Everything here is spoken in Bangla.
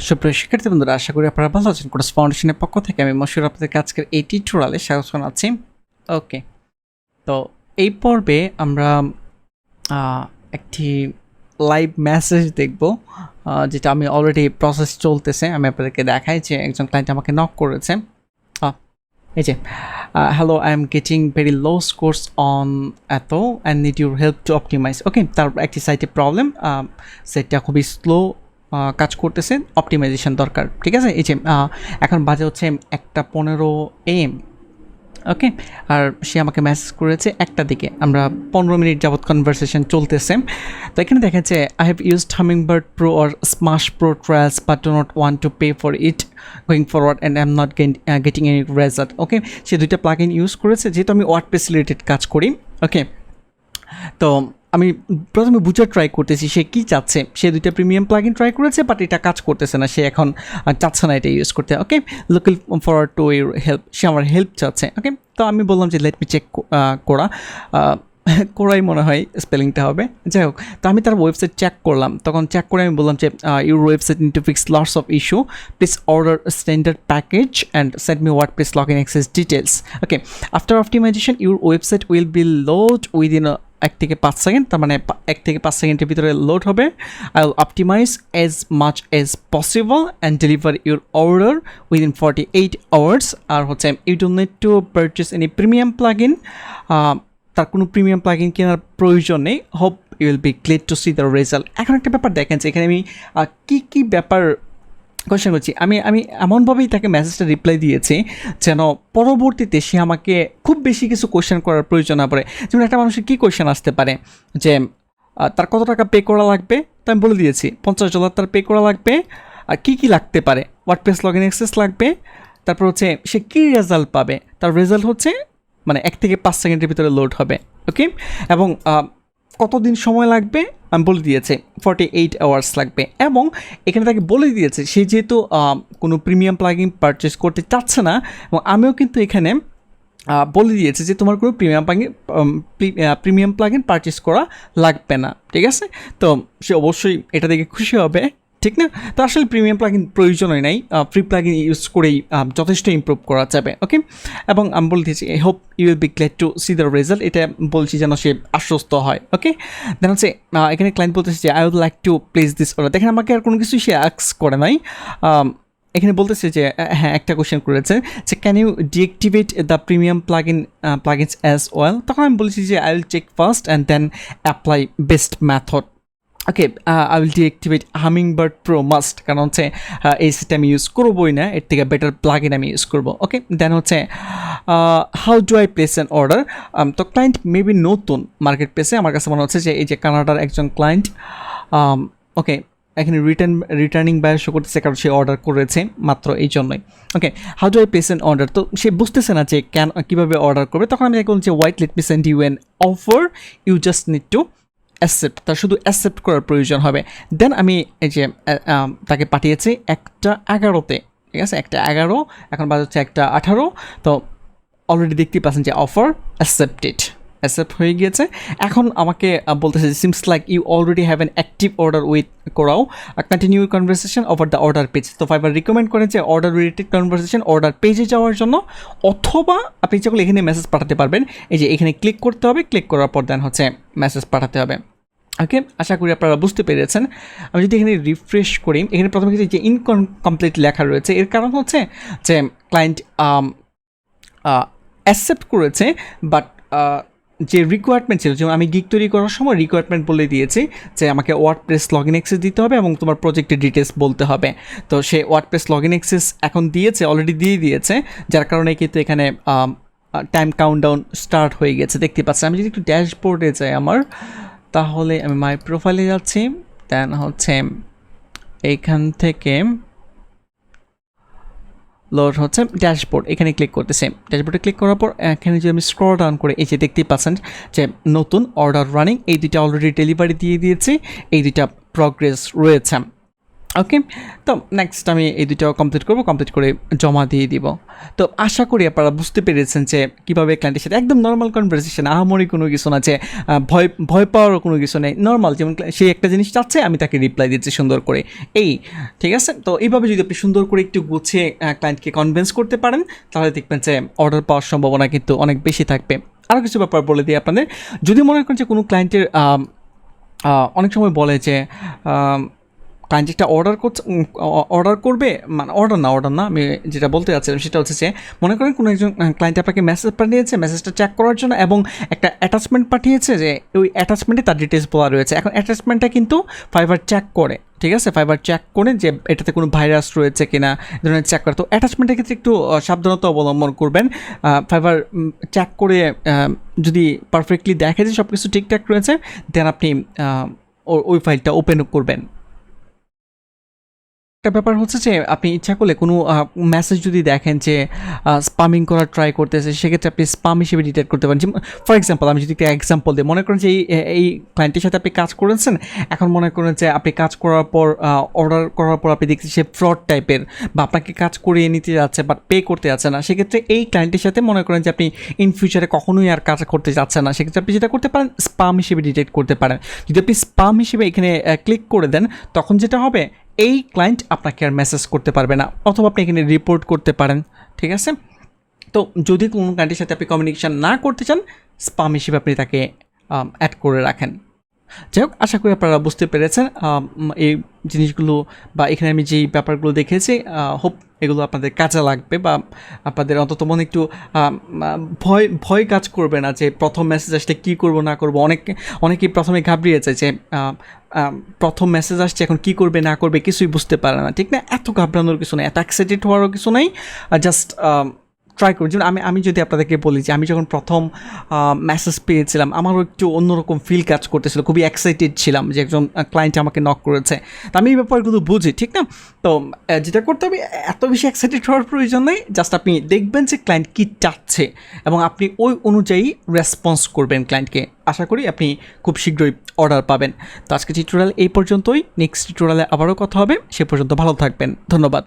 সুপ্রিয় শিক্ষার্থী বন্ধুরা, আশা করি আপনারা ভালো আছেন। কোর্স ফাউন্ডেশনের পক্ষ থেকে আমি মশিউর আপনাদেরকে আজকের এই টিউটোরিয়ালে স্বাগত জানাচ্ছি। ওকে, তো এই পর্বে আমরা একটি লাইভ মেসেজ দেখব, যেটা আমি অলরেডি প্রসেস চলতেছে। আমি আপনাদেরকে দেখাই যে একজন ক্লায়েন্ট আমাকে নক করেছে। এই যে hello, I am getting very low scores on it and need your help to optimize. Okay, তার একটি সাইটে প্রবলেম, সাইটটা খুবই স্লো কাজ করতেছে, অপটিমাইজেশন দরকার। ঠিক আছে, এই যে এখন বাজে হচ্ছে 1:15 AM। ওকে, আর সে আমাকে মেসেজ করেছে 1টার দিকে। আমরা 15 মিনিট যাবৎ কনভারসেশন চলতেছে। তো এখানে দেখা যাচ্ছে I have used Hummingbird Pro or Smush Pro trials but do not want to pay for it going forward and I am not getting any result. Okay, সে দুইটা প্লাগ ইন ইউজ করেছে, যেহেতু আমি ওয়ার্ডপ্রেস রিলেটেড কাজ করি। ওকে, তো আমি প্রথমে বুঝার ট্রাই করতেছি সে কী চাচ্ছে। সে দুইটা প্রিমিয়াম প্লাগ ইন ট্রাই করেছে, বাট এটা কাজ করতেছে না, সে এখন চাচ্ছে না এটা ইউজ করতে। Okay, looking forward to your help, সে আমার হেল্প চাচ্ছে। ওকে, তো আমি বললাম যে লেট মি চেক করাই মনে হয় স্পেলিংটা হবে, যাই হোক। তো আমি তার ওয়েবসাইট চেক করলাম, তখন চেক করে আমি বললাম যে your website need to fix lots of issue, please order standard package and send me WordPress login access details. Okay, after optimization your website will be load within 1 থেকে 5 সেকেন্ড, তার মানে 1 থেকে 5 সেকেন্ডের ভিতরে লোড হবে। I will optimize as much as possible and deliver your order within 48 hours. আর হচ্ছে you don't need to purchase any premium plugin, তার কোনো প্রিমিয়াম প্লাগ ইন কেনার প্রয়োজন নেই। Hope you will be glad to see the result. এখন একটা ব্যাপার দেখেন যে এখানে আমি কী ব্যাপার কোয়েশ্চেন করছি। আমি এমনভাবেই তাকে মেসেজটা রিপ্লাই দিয়েছি যেন পরবর্তীতে সে আমাকে খুব বেশি কিছু কোয়েশ্চেন করার প্রয়োজন না পড়ে। যেমন একটা মানুষের কী কোয়েশ্চেন আসতে পারে যে তার কত টাকা পে করা লাগবে, তো আমি বলে দিয়েছি $50 তার পে করা লাগবে। আর কী লাগতে পারে, ওয়ার্ডপ্রেস লগইন অ্যাক্সেস লাগবে, তারপর হচ্ছে সে কী রেজাল্ট পাবে, তার রেজাল্ট হচ্ছে মানে 1 থেকে 5 সেকেন্ডের ভিতরে লোড হবে। ওকে, এবং কতদিন সময় লাগবে আমি বলে দিয়েছে 48 আওয়ার্স লাগবে। এবং এখানে তাকে বলে দিয়েছে সে যেহেতু কোনো প্রিমিয়াম প্লাগইন পারচেস করতে চাচ্ছে না, এবং আমিও কিন্তু এখানে বলে দিয়েছে যে তোমার কোনো প্রিমিয়াম প্লাগইন পারচেস করা লাগবে না। ঠিক আছে, তো সে অবশ্যই এটা দেখে খুশি হবে, ঠিক না? তো আসলে প্রিমিয়াম প্লাগইন প্রয়োজনই নাই, ফ্রি প্লাগইন ইউজ করেই যথেষ্ট ইমপ্রুভ করা যাবে। ওকে, এবং আমি বলে দিয়েছি I hope you will be glad to see the result, এটা বলছি যেন সে আশ্বস্ত হয়। ওকে, দেন হচ্ছে এখানে ক্লায়েন্ট বলতেছে যে I would like to place this order. দেখেন আমাকে আর কোনো কিছু সে আস্ক করে নাই। এখানে বলতেছে যে হ্যাঁ, একটা কোয়েশ্চেন করেছে যে can you deactivate the premium plugins as well. তখন আমি বলেছি যে I will check first and then apply best method. Okay, I will deactivate Hummingbird Pro must, কারণ হচ্ছে এই সেটটা আমি ইউজ করবোই না, এর থেকে বেটার প্লাগইন আমি ইউজ করবো। ওকে, দেন হচ্ছে how do I place an order. তো ক্লায়েন্ট মেবি নতুন মার্কেট প্লেসে, আমার কাছে মনে হচ্ছে যে এই যে কানাডার একজন ক্লায়েন্ট। ওকে, এখানে রিটার্নিং বায়ার শো করতেছে কারণ সে অর্ডার করেছে মাত্র এই জন্যই। Okay, how do I place an order, তো সে বুঝতেছে না যে কীভাবে অর্ডার করবে। তখন আমি বলছি wait let me send you an offer, you just need to accept, তার শুধু অ্যাকসেপ্ট করার প্রয়োজন হবে। দেন আমি এই যে তাকে পাঠিয়েছি 1:11-তে। ঠিক আছে, 1:11, এখন বাজে হচ্ছে 1:18। তো অলরেডি দেখতেই পাচ্ছেন যে অফার অ্যাকসেপ্ট হয়ে গিয়েছে। এখন আমাকে বলতেছে seems like you already have an active order with কোরাও, continue conversation over the order page. তো ফাইবার রিকমেন্ড করেন যে অর্ডার রিলেটেড কনভারসেশন অর্ডার পেজে যাওয়ার জন্য, অথবা আপনি যখন এখানে মেসেজ পাঠাতে পারবেন। এই যে এখানে ক্লিক করতে হবে, ক্লিক করার পর দেন হচ্ছে মেসেজ পাঠাতে হবে। ওকে, আশা করি আপনারা বুঝতে পেরেছেন। আমি যদি এখানে রিফ্রেশ করি, এখানে প্রথমে কিছু যে ইনকমপ্লিট লেখা রয়েছে, এর কারণ হচ্ছে যে ক্লায়েন্ট অ্যাকসেপ্ট করেছে, বাট যে রিকোয়ারমেন্ট ছিল, যেমন আমি গিগ তৈরি করার সময় রিকোয়ারমেন্ট বলে দিয়েছি যে আমাকে ওয়ার্ডপ্রেস লগইন অ্যাক্সেস দিতে হবে এবং তোমার প্রজেক্টের ডিটেলস বলতে হবে। তো সে ওয়ার্ডপ্রেস লগইন অ্যাক্সেস এখন দিয়েছে, অলরেডি দিয়ে দিয়েছে, যার কারণে কিন্তু এখানে টাইম কাউন্টডাউন স্টার্ট হয়ে গেছে, দেখতে পাচ্ছি। আমি যদি একটু ড্যাশবোর্ডে যাই আমার, তাহলে আমি মাই প্রোফাইলে যাচ্ছি, দেন হচ্ছে এইখান থেকে লোড হচ্ছে ড্যাশবোর্ড, এখানে ক্লিক করতেছে। ড্যাশবোর্ডে ক্লিক করার পর এখানে যদি আমি স্ক্রল ডাউন করে এই যে দেখতেই পাচ্ছেন যে নতুন অর্ডার রানিং, এই দুইটা অলরেডি ডেলিভারি দিয়ে দিয়েছি, এই দুইটা প্রগ্রেস রয়েছে। ওকে, তো নেক্সট আমি এই দুটো কমপ্লিট করব, কমপ্লিট করে জমা দিয়ে দিব। তো আশা করি আপনারা বুঝতে পেরেছেন যে কীভাবে ক্লায়েন্টের সাথে একদম নর্মাল কনভারসেশন, আহামরি কোনো কিছু না, যে ভয় ভয় পাওয়ারও কোনো কিছু নেই, নর্মাল যেমন সে একটা জিনিস চাচ্ছে আমি তাকে রিপ্লাই দিচ্ছি সুন্দর করে, এই ঠিক আছে। তো এইভাবে যদি আপনি সুন্দর করে একটু গুছিয়ে ক্লায়েন্টকে কনভিন্স করতে পারেন, তাহলে দেখবেন যে অর্ডার পাওয়ার সম্ভাবনা কিন্তু অনেক বেশি থাকবে। আরও কিছু ব্যাপার বলে দিই আপনাদের, যদি মনে করেন যে কোনো ক্লায়েন্টের অনেক সময় বলে যে ক্লায়েন্ট একটা অর্ডার করবে, মানে অর্ডার না, আমি যেটা বলতে চাচ্ছিলাম সেটা হচ্ছে যে মনে করেন কোনো একজন ক্লায়েন্ট আপনাকে মেসেজ পাঠিয়েছে, মেসেজটা চেক করার জন্য, এবং একটা অ্যাটাচমেন্ট পাঠিয়েছে, যে ওই অ্যাটাচমেন্টে তার ডিটেলস বলা রয়েছে। এখন অ্যাটাচমেন্টটা কিন্তু ফাইবার চেক করে, ঠিক আছে, ফাইবার চেক করে যে এটাতে কোনো ভাইরাস রয়েছে কিনা, এই ধরনের চেক করে। তো অ্যাটাচমেন্টের ক্ষেত্রে একটু সাবধানতা অবলম্বন করবেন। ফাইবার চেক করে যদি পারফেক্টলি দেখে যে সব কিছু ঠিকঠাক রয়েছে, দেন আপনি ওই ফাইলটা ওপেন করবেন। একটা ব্যাপার হচ্ছে যে আপনি ইচ্ছা করলে কোনো মেসেজ যদি দেখেন যে স্পামিং করার ট্রাই করতেছে, সেক্ষেত্রে আপনি স্পাম হিসেবে ডিটেক্ট করতে পারেন। ফর এক্সাম্পল, আমি যদি একটা এক্সাম্পল দিই, মনে করেন যে এই ক্লায়েন্টের সাথে আপনি কাজ করেছেন, এখন মনে করেন যে আপনি কাজ করার পর অর্ডার করার পর আপনি দেখছেন সে ফ্রড টাইপের, বা আপনাকে কাজ করিয়ে নিতে যাচ্ছে বাট পে করতে যাচ্ছে না, সেক্ষেত্রে এই ক্লায়েন্টের সাথে মনে করেন যে আপনি ইন ফিউচারে কখনোই আর কাজ করতে যাচ্ছেন না, সেক্ষেত্রে আপনি যেটা করতে পারেন স্পাম হিসেবে ডিটেক্ট করতে পারেন। যদি আপনি স্পাম হিসেবে এখানে ক্লিক করে দেন, তখন যেটা হবে এই ক্লায়েন্ট আপনাকে আর মেসেজ করতে পারবে না, অথবা আপনি এখানে রিপোর্ট করতে পারেন, ঠিক আছে। তো যদি কোনো ক্লায়েন্টের সাথে আপনি কমিউনিকেশন না করতে চান, স্পাম হিসেবে আপনি তাকে অ্যাড করে রাখেন। যাই হোক, আশা করি আপনারা বুঝতে পেরেছেন এই জিনিসগুলো, বা এখানে আমি যেই ব্যাপারগুলো দেখেছি, হোপ এগুলো আপনাদের কাজে লাগবে, বা আপনাদের অন্তত মনে একটু ভয় কাজ করবে না যে প্রথম মেসেজ আসলে কী করবো না করবো। অনেকেই প্রথমে ঘাবড়িয়েছে যে প্রথম মেসেজ আসছে, এখন কী করবে না করবে কিছুই বুঝতে পারে না, ঠিক না? এত ঘাবড়ানোর কিছু নেই, এত এক্সাইটেড হওয়ারও কিছু নেই, জাস্ট ট্রাই করি। যেমন আমি যদি আপনাদেরকে বলি যে আমি যখন প্রথম মেসেজ পেয়েছিলাম, আমারও একটু অন্যরকম ফিল কাজ করতেছিল, খুবই এক্সাইটেড ছিলাম যে একজন ক্লায়েন্ট আমাকে নক করেছে। তো আমি এই ব্যাপারগুলো বুঝি, ঠিক না? তো যেটা করতে হবে, এত বেশি এক্সাইটেড হওয়ার প্রয়োজন নেই, জাস্ট আপনি দেখবেন যে ক্লায়েন্ট কী চাচ্ছে এবং আপনি ওই অনুযায়ী রেসপন্স করবেন ক্লায়েন্টকে। আশা করি আপনি খুব শীঘ্রই অর্ডার পাবেন। তো আজকে টিউটোরিয়াল এই পর্যন্তই, নেক্সট টিউটোরিয়ালে আবারও কথা হবে, সে পর্যন্ত ভালো থাকবেন, ধন্যবাদ।